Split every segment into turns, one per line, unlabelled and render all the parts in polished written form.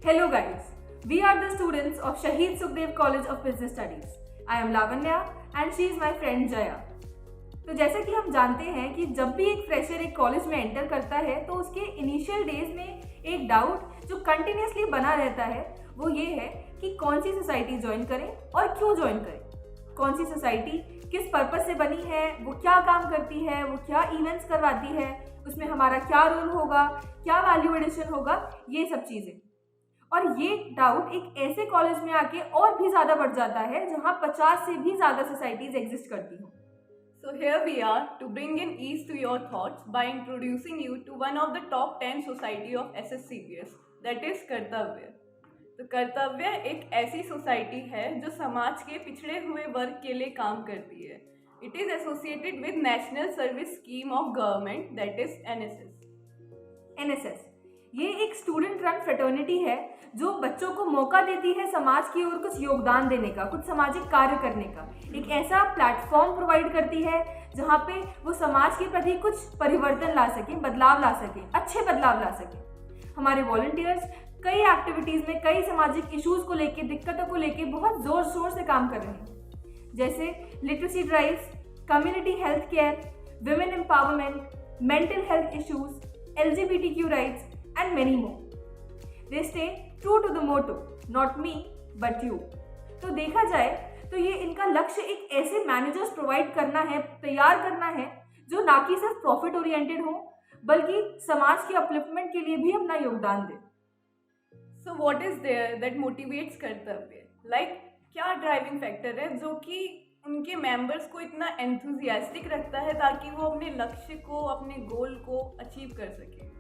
Hello guys, we are the students of Shaheed Sukhdev College of Business Studies. I am Lavanya and she is my friend Jaya. तो जैसा कि हम जानते हैं कि जब भी एक फ्रेशर एक कॉलेज में एंटर करता है तो उसके इनिशियल डेज में एक डाउट जो कंटिन्यूसली बना रहता है वो ये है कि कौन सी सोसाइटी ज्वाइन करें और क्यों ज्वाइन करें, कौन सी सोसाइटी किस पर्पस से बनी है, वो क्या काम करती है, वो क्या इवेंट्स करवाती है, उसमें हमारा क्या रोल होगा, क्या वैल्यू एडिशन होगा, ये सब चीज़ें। और ये डाउट एक ऐसे कॉलेज में आके और भी ज़्यादा बढ़ जाता है जहाँ 50 से भी ज़्यादा सोसाइटीज़ एग्जिस्ट करती हों।
So here we are to bring in ease to your thoughts by introducing you to one of the top 10 society of SSCBS, that is कर्तव्य। तो कर्तव्य एक ऐसी सोसाइटी है जो समाज के पिछड़े हुए वर्ग के लिए काम करती है। It is associated with National Service Scheme of Government, that is NSS।
ये एक स्टूडेंट रन फ्रेटर्निटी है जो बच्चों को मौका देती है समाज की ओर कुछ योगदान देने का, कुछ सामाजिक कार्य करने का। एक ऐसा प्लेटफॉर्म प्रोवाइड करती है जहाँ पे वो समाज के प्रति कुछ परिवर्तन ला सके, बदलाव ला सके, अच्छे बदलाव ला सके। हमारे वॉलंटियर्स कई एक्टिविटीज़ में कई सामाजिक इश्यूज़ को लेके, दिक्कतों को लेके बहुत ज़ोर शोर से काम कर रहे हैं, जैसे literacy drives, community health care, women empowerment, mental health issues, LGBTQ rights and many more. They stay true to the motto, not me but you. तो देखा जाए तो ये इनका लक्ष्य एक ऐसे मैनेजर्स प्रोवाइड करना है, तैयार करना है जो ना कि सिर्फ प्रॉफिट ओरिएंटेड हो बल्कि समाज के अपलिफ्टमेंट के लिए भी अपना योगदान दे।
So what is there that motivates कर्तव्य? Like क्या ड्राइविंग फैक्टर है जो कि उनके मेंबर्स को इतना एंथुजियास्टिक रखता है ताकि वो अपने लक्ष्य को, अपने गोल को अचीव कर सके?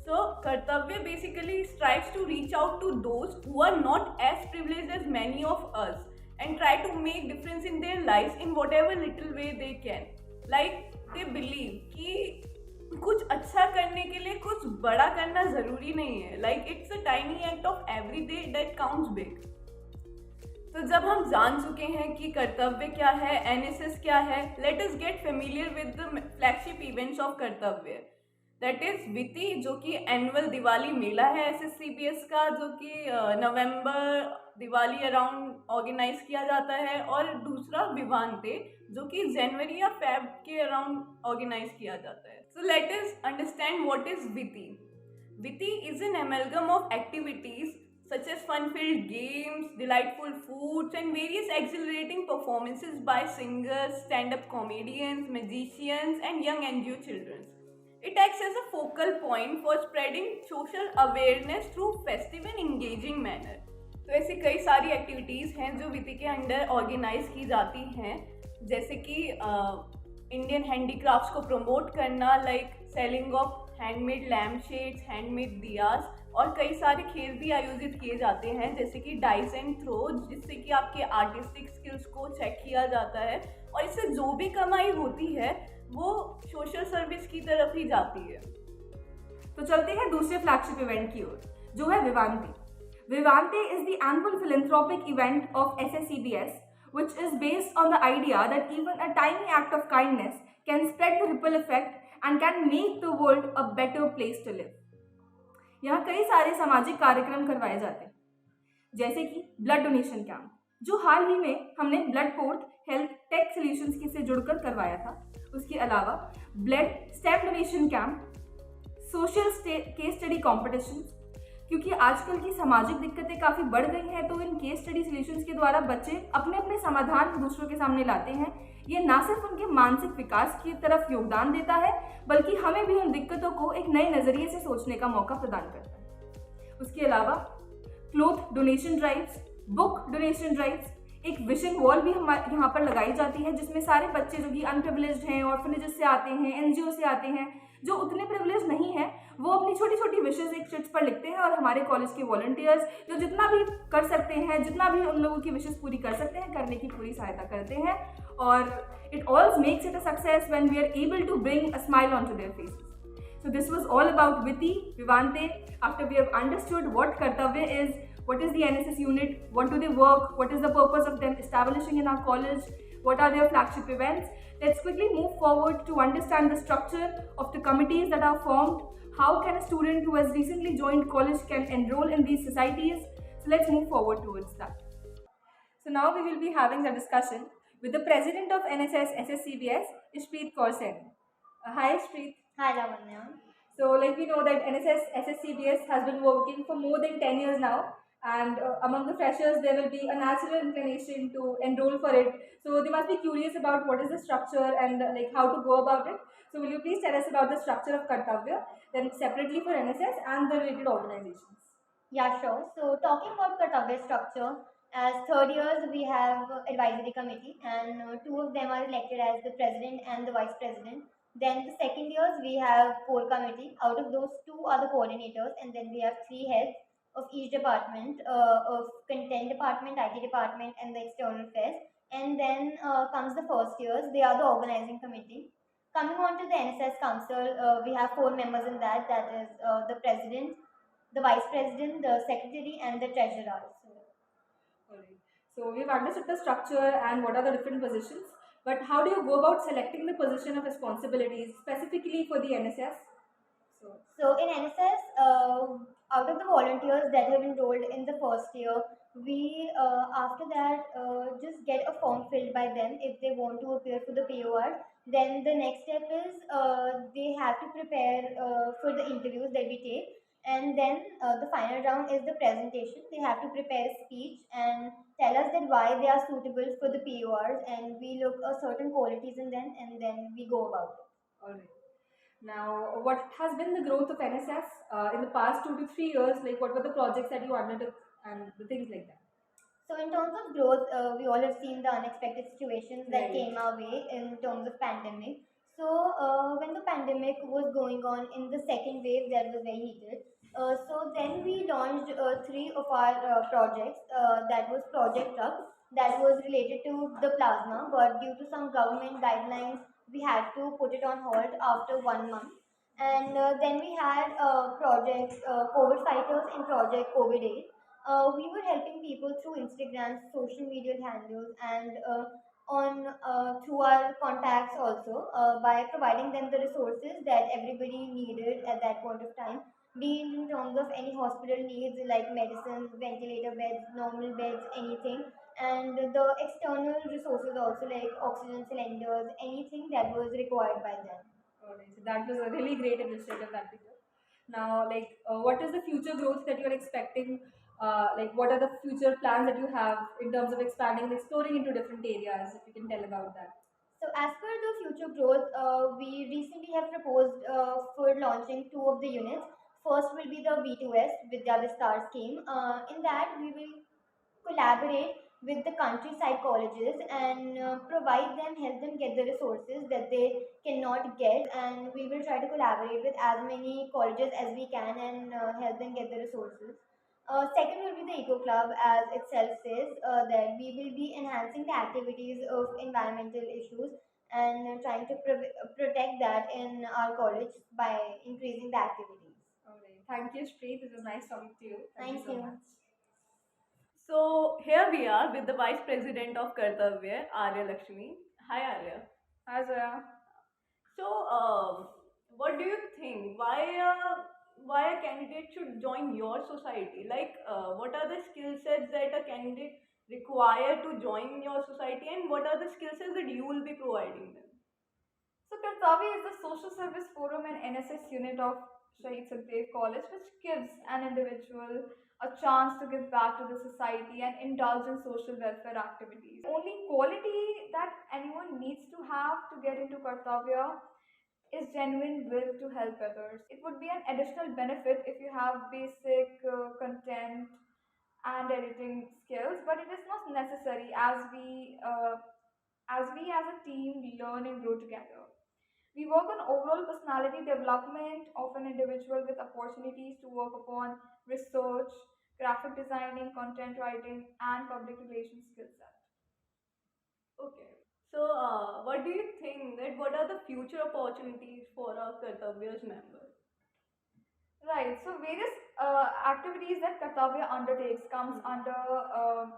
So, Kartavya basically strives to reach out to those who are not as privileged as many of us and try to make difference in their lives in whatever little way they can. Like they believe कि कुछ अच्छा करने के लिए कुछ बड़ा करना ज़रूरी नहीं है. Like it's a tiny act of every day that counts big. तो जब हम जान चुके हैं कि कर्तव्य क्या है, NSS क्या है, let us get familiar with the flagship events of कर्तव्य. दैट इज़ विति, जो कि एनुअल दिवाली मेला है SSCBS का, जो कि नवंबर दिवाली अराउंड ऑर्गेनाइज किया जाता है, और दूसरा विवांते जो कि जनवरी या फेब के अराउंड ऑर्गेनाइज किया जाता है। So let us understand what is Viti. Viti is an amalgam of activities such as fun-filled games, delightful foods, and various exhilarating performances by singers, stand-up comedians, magicians, and young NGO children. It acts as a focal point for spreading social awareness through festive and engaging manner. तो ऐसी कई सारी activities हैं जो Viti के under organise की जाती हैं, जैसे कि इंडियन हैंडीक्राफ्ट्स को प्रमोट करना, like selling of handmade lamp shades, handmade diyas, और कई सारे खेल भी आयोजित किए जाते हैं जैसे कि डाइस एंड थ्रो, जिससे कि आपके आर्टिस्टिक स्किल्स को चेक किया जाता है, और इससे जो भी कमाई होती है वो सोशल सर्विस की तरफ ही जाती है।
तो चलते हैं दूसरे फ्लैगशिप इवेंट की ओर, जो है Vivante. Vivante is the annual philanthropic event of SSCBS, which is based on the idea that even a tiny act of kindness can spread the ripple effect and can make the world a better place to live. यहाँ कई सारे सामाजिक कार्यक्रम करवाए जाते हैं, जैसे कि ब्लड डोनेशन कैंप, जो हाल ही में हमने blood port health take solutions से जुड़कर करवाया था। उसके अलावा blood stem donation camp, social case study competition, क्योंकि आजकल की सामाजिक दिक्कतें काफ़ी बढ़ गई हैं, तो इन केस स्टडी सॉल्यूशंस के द्वारा बच्चे अपने अपने समाधान दूसरों के सामने लाते हैं। ये ना सिर्फ उनके मानसिक विकास की तरफ योगदान देता है, बल्कि हमें भी उन दिक्कतों को एक नए नज़रिए से सोचने का मौका प्रदान करता है। उसके अलावा cloth donation drives, book donation drives, एक विशिंग वॉल भी हमारे यहाँ पर लगाई जाती है, जिसमें सारे बच्चे जो कि अनप्रिविलेज्ड हैं, ऑर्फनेजेस से आते हैं, NGO से आते हैं, जो उतने प्रिविलेज नहीं हैं, वो अपनी छोटी छोटी विशेज़ एक शीट्स पर लिखते हैं, और हमारे कॉलेज के वॉलंटियर्स जो जितना भी कर सकते हैं, जितना भी उन लोगों की विशेज़ पूरी कर सकते हैं, करने की पूरी सहायता करते हैं, और it also makes it a success when we are able to bring a smile on to their faces. So this was all about Viti, Vivante. After we have understood what Kartavya is, what is the NSS unit, what do they work, what is the purpose of them establishing in our college, what are their flagship events, let's quickly move forward to understand the structure of the committees that are formed, how can a student who has recently joined college can enroll in these societies. So let's move forward towards that. So now we will be having a discussion with the president of NSS SSCBS, Ishpreet Kaur Sen. Hi Ishpreet.
Hi, Lavanya.
So, like we know that NSS SSCBS has been working for more than 10 years now, and among the freshers, there will be a natural inclination to enroll for it. So, they must be curious about what is the structure and like how to go about it. So, will you please tell us about the structure of Kartavya, then separately for NSS and the related organizations?
Yeah, sure. So, talking about Kartavya structure, as third years we have advisory committee, and two of them are elected as the president and the vice president. Then the second years we have core committee. Out of those, two are the coordinators, and then we have three heads of each department, of content department, IT department, and the external affairs. And then comes the first years. They are the organizing committee. Coming on to the NSS Council, we have four members in that. That is the president, the vice president, the secretary, and the treasurer.
Alright. So we've understood the structure and what are the different positions. But how do you go about selecting the position of responsibilities specifically for the NSS?
So in NSS, out of the volunteers that have enrolled in the first year, we after that just get a form filled by them if they want to appear for the POR. Then the next step is they have to prepare for the interviews that we take, and then the final round is the presentation. They have to prepare a speech and tell us that why they are suitable for the PORs, and we look certain qualities in them, and then we go about it.
Alright. Now, what has been the growth of NSS in the past 2 to 3 years? Like, what were the projects that you undertook and the things like that?
So in terms of growth, we all have seen the unexpected situations that
Right.
came our way in terms of pandemic. So when the pandemic was going on in the second wave, that was very heated. So then we launched three of our projects. That was Project Truck, that was related to the plasma, but due to some government guidelines, we had to put it on hold after 1 month. And then we had projects COVID Fighters and Project COVID Aid. We were helping people through Instagram, social media handles, and on through our contacts also, by providing them the resources that everybody needed at that point of time, be it in terms of any hospital needs like medicines, ventilator beds, normal beds, anything, and the external resources also like oxygen cylinders, anything that was required by them.
Alright. So that was a really great initiative that we took. Now, like, what is the future growth that you're expecting? Like, what are the future plans that you have in terms of expanding and exploring into different areas? If you can tell about that.
So as per the future growth, we recently have proposed for launching two of the units. First will be the V2S Vidya Vistar scheme. In that, we will collaborate with the countryside colleges and provide them, help them get the resources that they cannot get, and we will try to collaborate with as many colleges as we can and help them get the resources. Second will be the Eco Club, as itself says, that we will be enhancing the activities of environmental issues and trying to protect that in our college by increasing the activities.
Alright. Thank you, Shpreet. It was nice talking to you. Thank you
Thank
so
you.
much.
So here we are with the Vice President of Kartavya, Arya Lakshmi. Hi Arya.
Hi, Zoya.
So what do you think? Why a candidate should join your society? Like what are the skill sets that a candidate require to join your society, and what are the skill sets that you will be providing them?
So, Kartavya is the social service forum and NSS unit of Shaheed Sukhdev College, which gives an individual a chance to give back to the society and indulge in social welfare activities. Only quality that anyone needs to have to get into Kartavya is genuine will to help others. It would be an additional benefit if you have basic content and editing skills, but it is not necessary as we as a team learn and grow together. We work on overall personality development of an individual with opportunities to work upon research, graphic designing, content writing, and public relations skill set.
Okay. So what do you think that what are the future opportunities for our Kartavya's members?
Right. So various activities that Kartavya undertakes comes under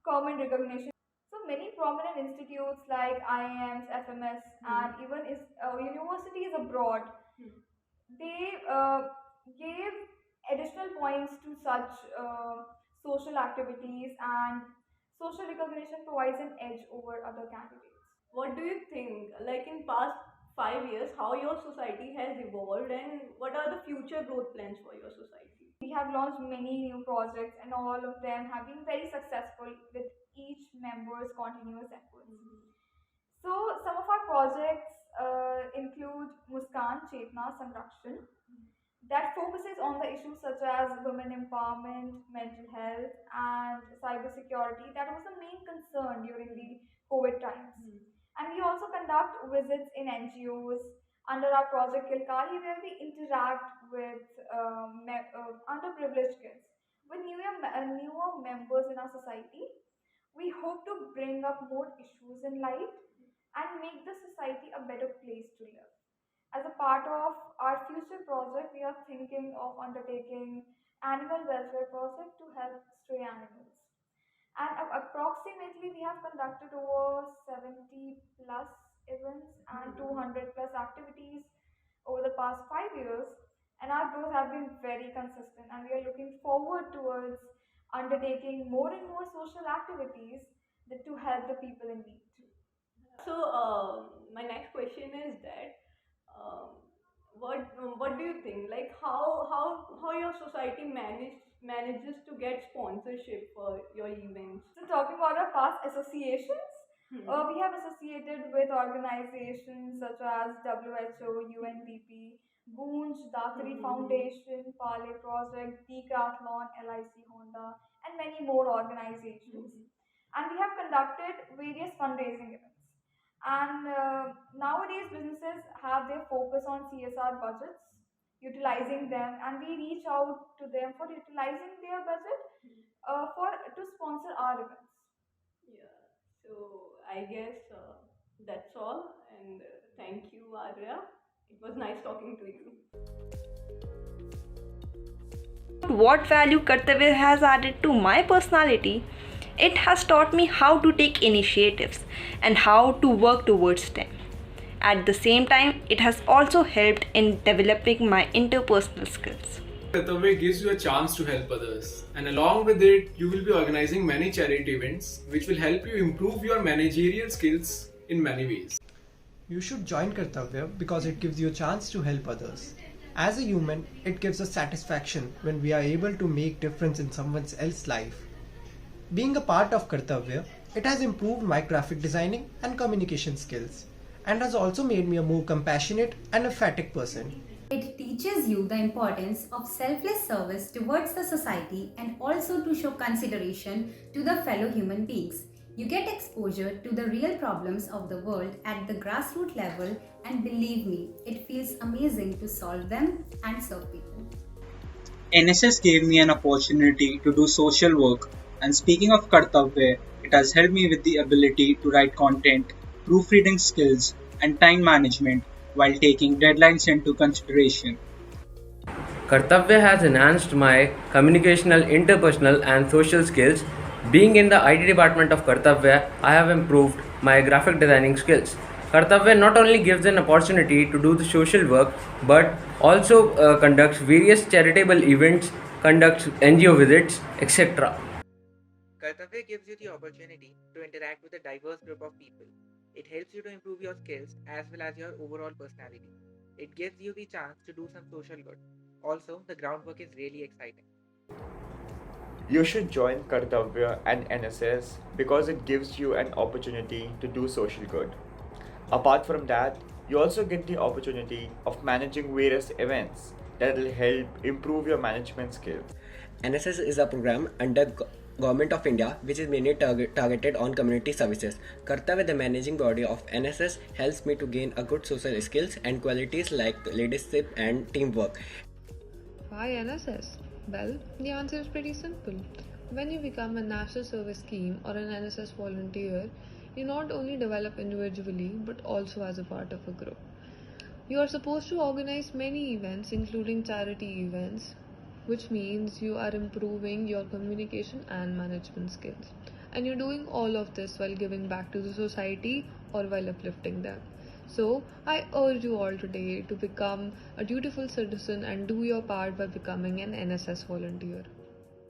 common recognition. So many prominent institutes like IIMs, FMS, and even universities abroad, They gave additional points to such social activities, and social recognition provides an edge over other candidates.
What do you think, like in past 5 years, how your society has evolved and what are the future growth plans for your society?
We have launched many new projects, and all of them have been very successful with each member's continuous efforts. So, some of our projects include Muskan Chetna Sanrakshan, that focuses on the issues such as women empowerment, mental health, and cybersecurity. That was the main concern during the COVID times. And we also conduct visits in NGOs under our project Kilkari, where we interact with underprivileged kids, with newer members in our society. We hope to bring up more issues in light and make the society a better place to live. As a part of our future project, we are thinking of undertaking animal welfare project to help stray animals. And approximately, we have conducted over 70 plus events and 200 plus activities over the past 5 years. And our growth have been very consistent. And we are looking forward towards undertaking more and more social activities to help the people in need.
So, my next question is that um, what do you think? Like how your society manages to get sponsorship for your events?
So, talking about our past associations, we have associated with organizations such as WHO, UNDP, Goonj, Datri Foundation, Pale Project, Decathlon, LIC Honda, and many more organizations. And we have conducted various fundraising events. And nowadays, businesses have their focus on CSR budgets, utilizing them, and we reach out to them for utilizing their budget for to sponsor our events.
Yeah. So I guess that's all. And thank you, Arya. It was nice talking to you.
What value Kartavya has added to my personality, it has taught me how to take initiatives and how to work towards them. At the same time, it has also helped in developing my interpersonal skills.
Kartavya gives you a chance to help others, and along with it, you will be organizing many charity events which will help you improve your managerial skills in many ways.
You should join Kartavya because it gives you a chance to help others. As a human, it gives us satisfaction when we are able to make difference in someone else's life. Being a part of Kartavya, it has improved my graphic designing and communication skills, and has also made me a more compassionate and emphatic person.
It teaches you the importance of selfless service towards the society and also to show consideration to the fellow human beings. You get exposure to the real problems of the world at the grassroots level, and believe me, it feels amazing to solve them and serve people.
NSS gave me an opportunity to do social work, and speaking of Kartavya, it has helped me with the ability to write content, proofreading skills, and time management while taking deadlines into consideration.
Kartavya has enhanced my communicational, interpersonal, and social skills. Being in the IT department of Kartavya, I have improved my graphic designing skills. Kartavya not only gives an opportunity to do the social work but also conducts various charitable events, conducts NGO visits, etc.
Kartavya gives you the opportunity to interact with a diverse group of people. It helps you to improve your skills as well as your overall personality. It gives you the chance to do some social good. Also, the groundwork is really exciting.
You should join Kartavya and NSS because it gives you an opportunity to do social good. Apart from that, you also get the opportunity of managing various events that will help improve your management skills.
NSS is a program under Government of India which is mainly targeted on community services. Kartavya, the managing body of NSS, helps me to gain a good social skills and qualities like leadership and teamwork.
Why NSS? Well, the answer is pretty simple. When you become a national service scheme or an NSS volunteer, you not only develop individually but also as a part of a group. You are supposed to organize many events, including charity events, which means you are improving your communication and management skills. And you're doing all of this while giving back to the society or while uplifting them. So, I urge you all today to become a dutiful citizen and do your part by becoming an NSS volunteer.